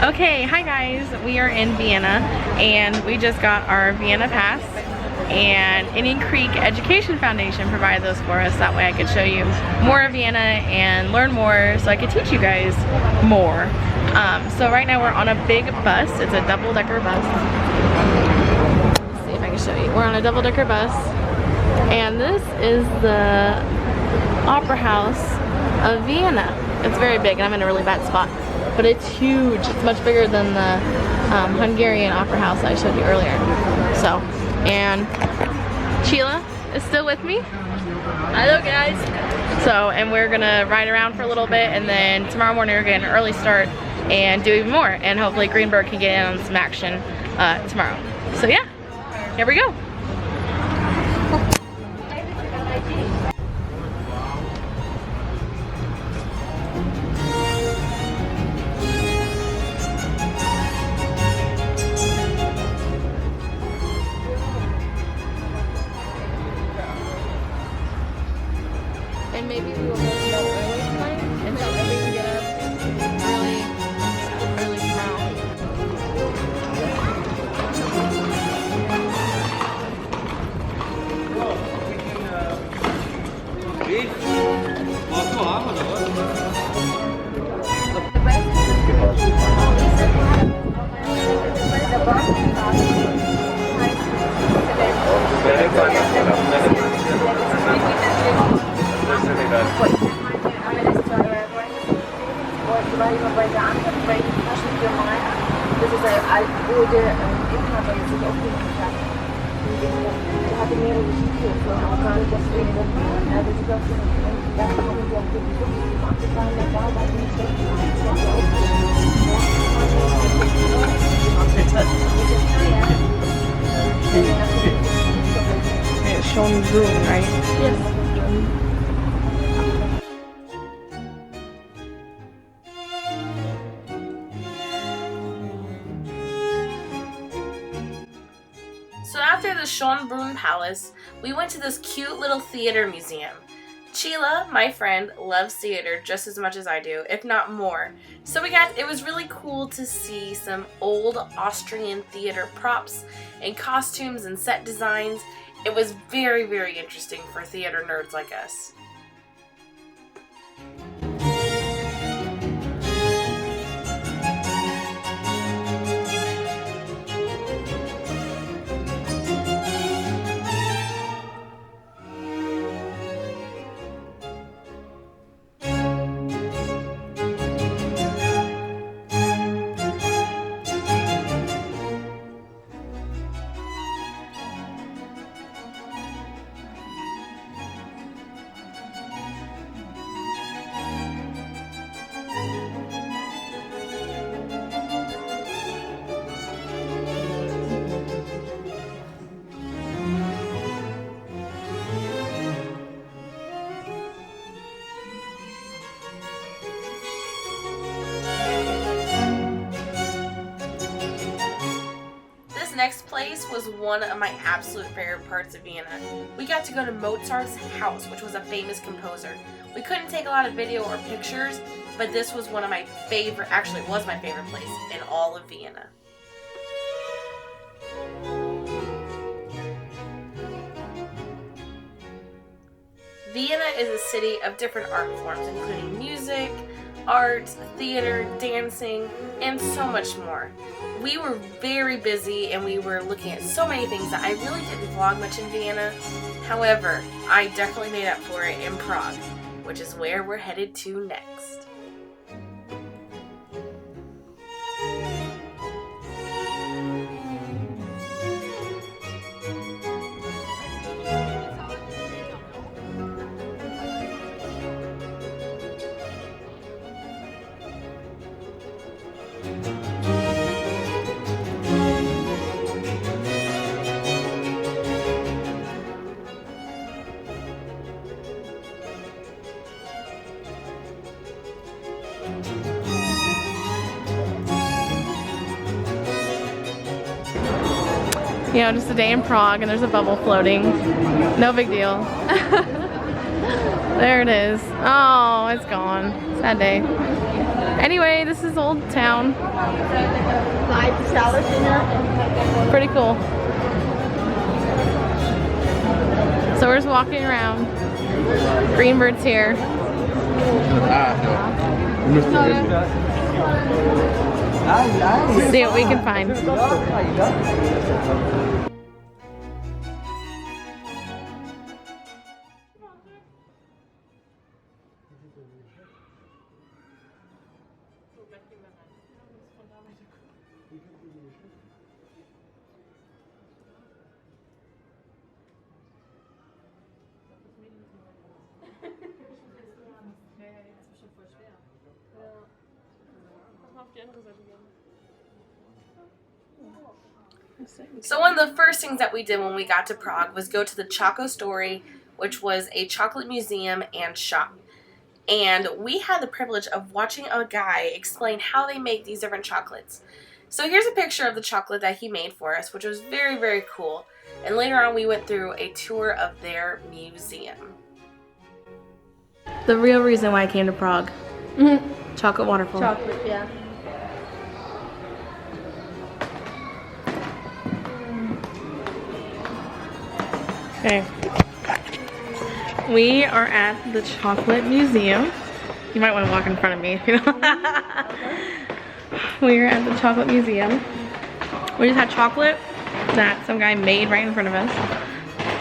Okay, hi guys. We are in Vienna and we just got our Vienna pass, and Indian Creek Education Foundation provided those for us. That way I could show you more of Vienna and learn more so I could teach you guys more. So right now we're on a big bus. It's a double-decker bus. Let's see if I can show you. We're on a double-decker bus and this is the Opera House of Vienna. It's very big and I'm in a really bad spot. But it's huge. It's much bigger than the Hungarian Opera House that I showed you earlier. So, and Sheila is still with me. Hello guys. So, and we're gonna ride around for a little bit, and then tomorrow morning we're getting an early start and do even more. And hopefully Greenberg can get in on some action tomorrow. So yeah, here we go. And maybe we will go to bed early tonight, and so that we can get up early tomorrow. Das ist ein altgute Inhaber, der sich aufgemacht hat. Der hatte mehrere Skiflüsse, aber deswegen, der sich auf den dann haben sie auch die Besuch abgefallen, der da war nicht schlecht. It's shown room, right? Yes. So after the Schönbrunn Palace, we went to this cute little theater museum. Sheila, my friend, loves theater just as much as I do, if not more. So it was really cool to see some old Austrian theater props and costumes and set designs. It was very, very interesting for theater nerds like us. Next place was one of my absolute favorite parts of Vienna. We got to go to Mozart's house, which was a famous composer. We couldn't take a lot of video or pictures, but this was one of my favorite, actually it was my favorite place in all of Vienna. Vienna is a city of different art forms, including music, art, theater, dancing, and so much more. We were very busy and we were looking at so many things that I really didn't vlog much in Vienna. However, I definitely made up for it in Prague, which is where we're headed to next. You know, just a day in Prague and there's a bubble floating. No big deal. There it is. Oh, it's gone. Sad day. Anyway, this is Old Town. Pretty cool. So we're just walking around. Greenbird's here. See what we can find. So one of the first things that we did when we got to Prague was go to the Choco Story, which was a chocolate museum and shop. And we had the privilege of watching a guy explain how they make these different chocolates. So here's a picture of the chocolate that he made for us, which was very, very cool. And later on we went through a tour of their museum. The real reason why I came to Prague. Chocolate waterfall. Chocolate, yeah. Okay. We are at the Chocolate Museum. You might want to walk in front of me if you don't. We are at the Chocolate Museum. We just had chocolate that some guy made right in front of us.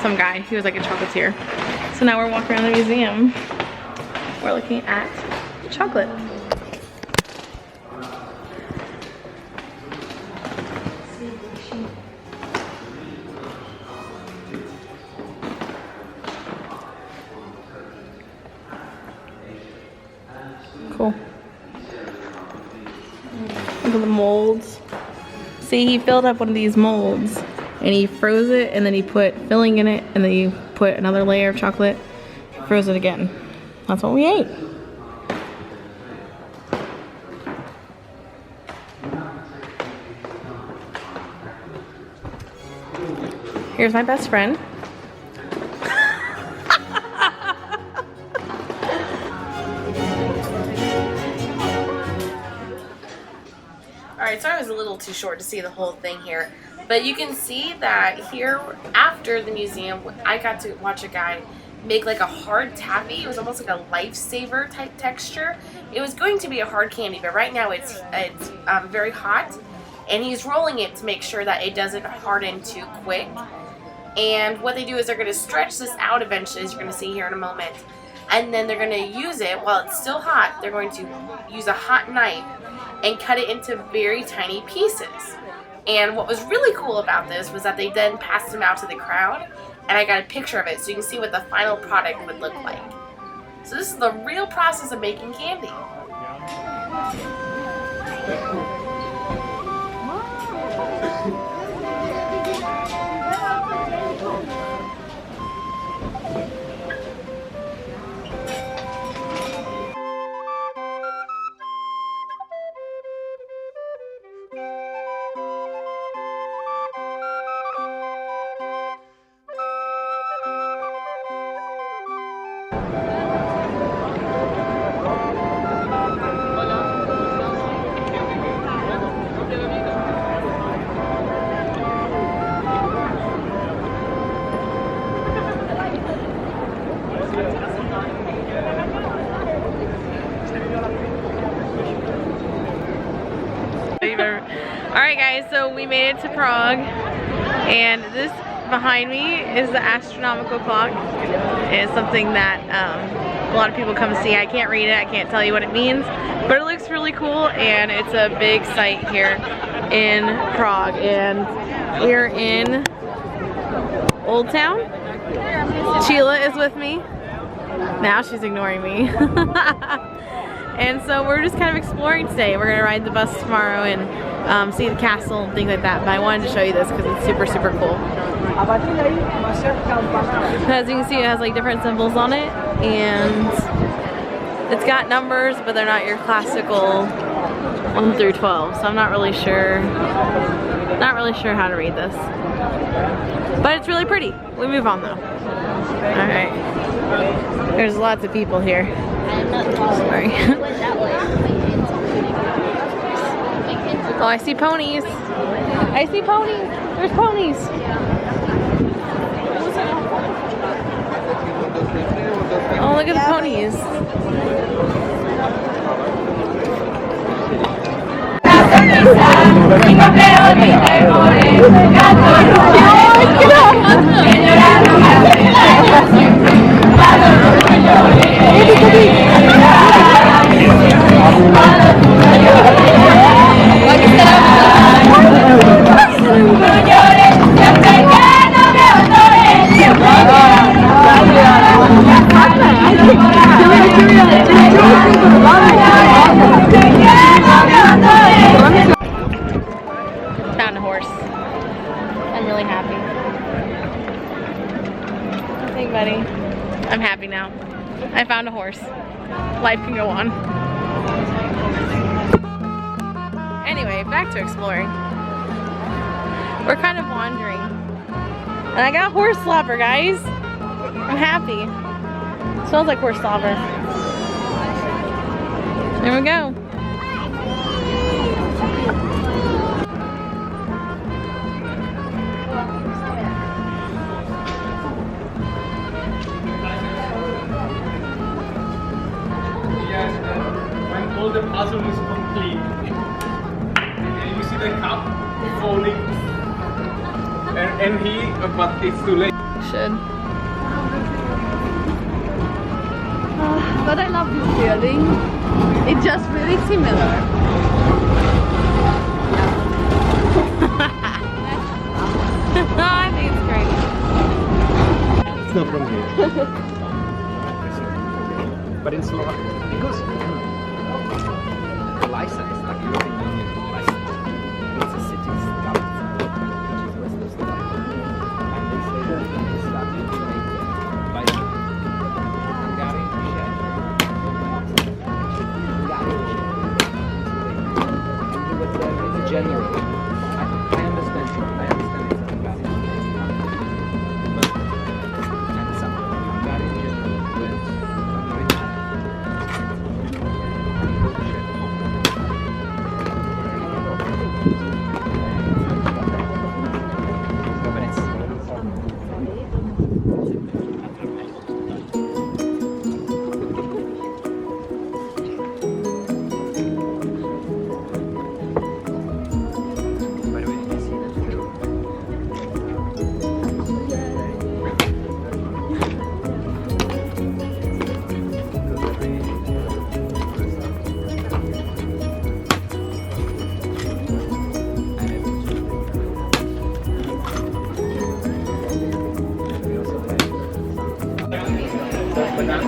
Some guy, he was like a chocolatier. So now we're walking around the museum. We're looking at chocolate. Cool. Look at the molds. See, he filled up one of these molds and he froze it, and then he put filling in it, and then he put another layer of chocolate, froze it again. That's what we ate. Here's my best friend. Alright, so I was a little too short to see the whole thing here. But you can see that here, after the museum, I got to watch a guy make like a hard taffy. It was almost like a lifesaver type texture. It was going to be a hard candy, but right now it's very hot. And he's rolling it to make sure that it doesn't harden too quick. And what they do is they're going to stretch this out eventually, as you're going to see here in a moment. And then they're going to use it, while it's still hot, they're going to use a hot knife and cut it into very tiny pieces. And what was really cool about this was that they then passed them out to the crowd, and I got a picture of it so you can see what the final product would look like. So this is the real process of making candy. Alright guys, so we made it to Prague, and this behind me is the astronomical clock. It's something that a lot of people come see. I can't read it, I can't tell you what it means, but it looks really cool, and it's a big site here in Prague. And we're in Old Town. Sheila is with me. Now she's ignoring me. And so we're just kind of exploring today. We're gonna ride the bus tomorrow and see the castle and things like that. But I wanted to show you this because it's super, super cool. As you can see, it has like different symbols on it, and it's got numbers, but they're not your classical 1 through 12. So I'm not really sure how to read this. But it's really pretty. We move on though. All right. There's lots of people here. Sorry. Oh, I see ponies. I see ponies. There's ponies. Oh, look at the ponies. Found a horse. I'm really happy. Hey, buddy. I'm happy now. I found a horse. Life can go on. Anyway, back to exploring. We're kind of wandering. And I got horse slobber, guys. I'm happy. Smells like horse slobber. There we go. When all the puzzle is complete, and you see the cup falling, and but it's too late. Should. But I love this building. It's just very similar. I think it's great. It's not from here. But in Slovakia, because the license, like European Union license, it's a city's government, which is Western Slovakia. And they say that it's started by the Hungarian Czech. And he was there in January. I understand it's Hungarian. But and some Hungarian general went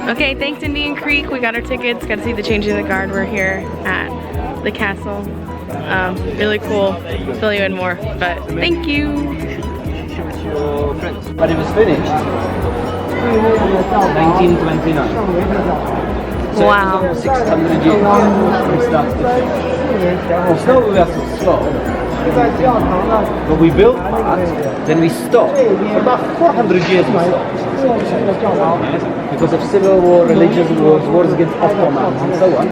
Okay, thanks Indian Creek. We got our tickets. Got to see the changing of the guard. We're here at the castle. Really cool. Fill you in more, but thank you. But it was finished 1929. So Wow. it was 600 years from start to finish. So we were so slow. But we built part, then we stopped. For about 400 years we stopped. Because of civil war, religious wars, wars against Ottomans and so on.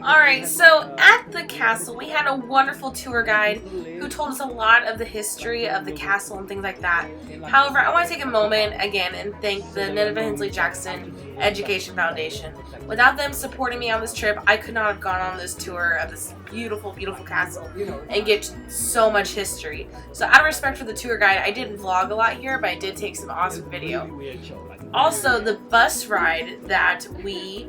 Alright, so at the castle we had a wonderful tour guide who told us a lot of the history of the castle and things like that. However, I want to take a moment again and thank the Nineveh Hensley Jackson Education Foundation. Without them supporting me on this trip, I could not have gone on this tour of this beautiful, beautiful castle and get so much history. So out of respect for the tour guide, I didn't vlog a lot here, but I did take some awesome video. Also, the bus ride that we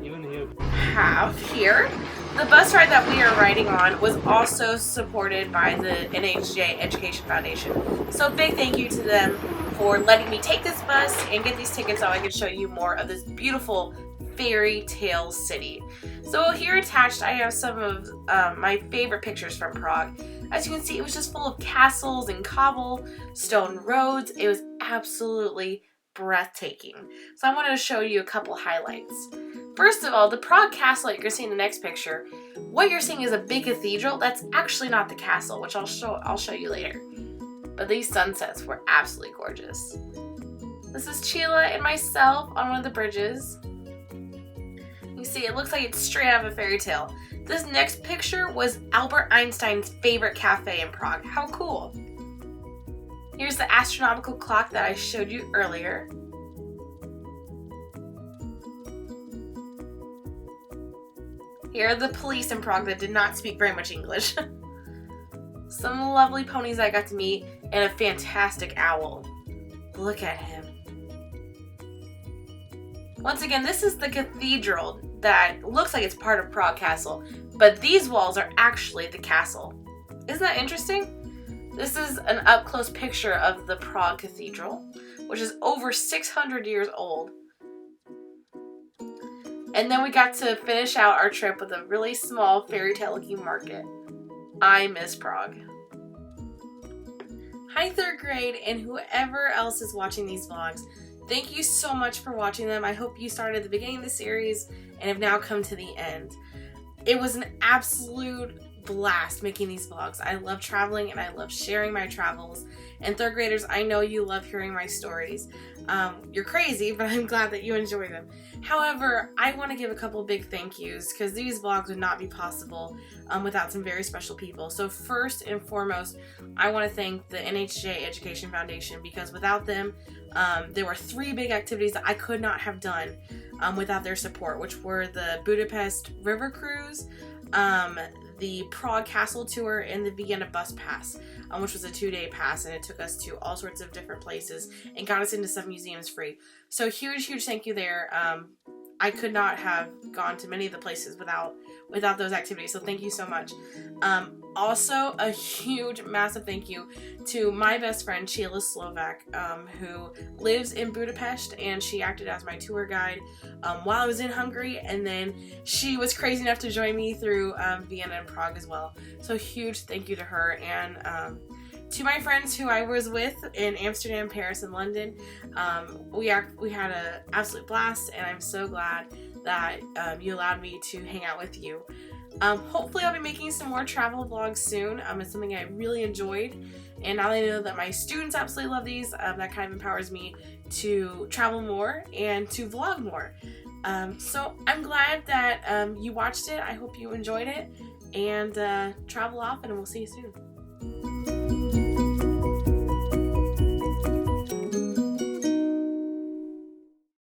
have here, the bus ride that we are riding on was also supported by the NHJ Education Foundation. So big thank you to them for letting me take this bus and get these tickets so I could show you more of this beautiful fairy tale city. So here attached I have some of my favorite pictures from Prague. As you can see, it was just full of castles and cobblestone roads. It was absolutely breathtaking. So I wanted to show you a couple highlights. First of all, the Prague Castle that you're seeing in the next picture, what you're seeing is a big cathedral. That's actually not the castle, which I'll show you later. But these sunsets were absolutely gorgeous. This is Sheila and myself on one of the bridges. You see, it looks like it's straight out of a fairy tale. This next picture was Albert Einstein's favorite cafe in Prague. How cool! Here's the astronomical clock that I showed you earlier. Here are the police in Prague that did not speak very much English. Some lovely ponies I got to meet, and a fantastic owl. Look at him. Once again, this is the cathedral that looks like it's part of Prague Castle, but these walls are actually the castle. Isn't that interesting? This is an up-close picture of the Prague Cathedral, which is over 600 years old. And then we got to finish out our trip with a really small fairy tale looking market. I miss Prague. Hi 3rd grade and whoever else is watching these vlogs. Thank you so much for watching them. I hope you started at the beginning of the series and have now come to the end. It was an absolute blast making these vlogs. I love traveling and I love sharing my travels. And 3rd graders, I know you love hearing my stories. You're crazy, but I'm glad that you enjoy them. However, I want to give a couple big thank yous because these vlogs would not be possible without some very special people. So first and foremost, I want to thank the NHJ Education Foundation because without them, there were 3 big activities that I could not have done without their support, which were the Budapest River Cruise, the Prague Castle tour, and the Vienna bus pass, which was a 2-day pass, and it took us to all sorts of different places and got us into some museums free. So huge thank you there. I could not have gone to many of the places without those activities, so thank you so much. Also, a huge, massive thank you to my best friend, Sheila Slovak, who lives in Budapest, and she acted as my tour guide while I was in Hungary, and then she was crazy enough to join me through Vienna and Prague as well. So huge thank you to her, and to my friends who I was with in Amsterdam, Paris, and London. We had an absolute blast, and I'm so glad that you allowed me to hang out with you. Hopefully I'll be making some more travel vlogs soon. It's something I really enjoyed, and now that I know that my students absolutely love these, that kind of empowers me to travel more and to vlog more. So I'm glad that you watched it. I hope you enjoyed it, and travel often, and we'll see you soon.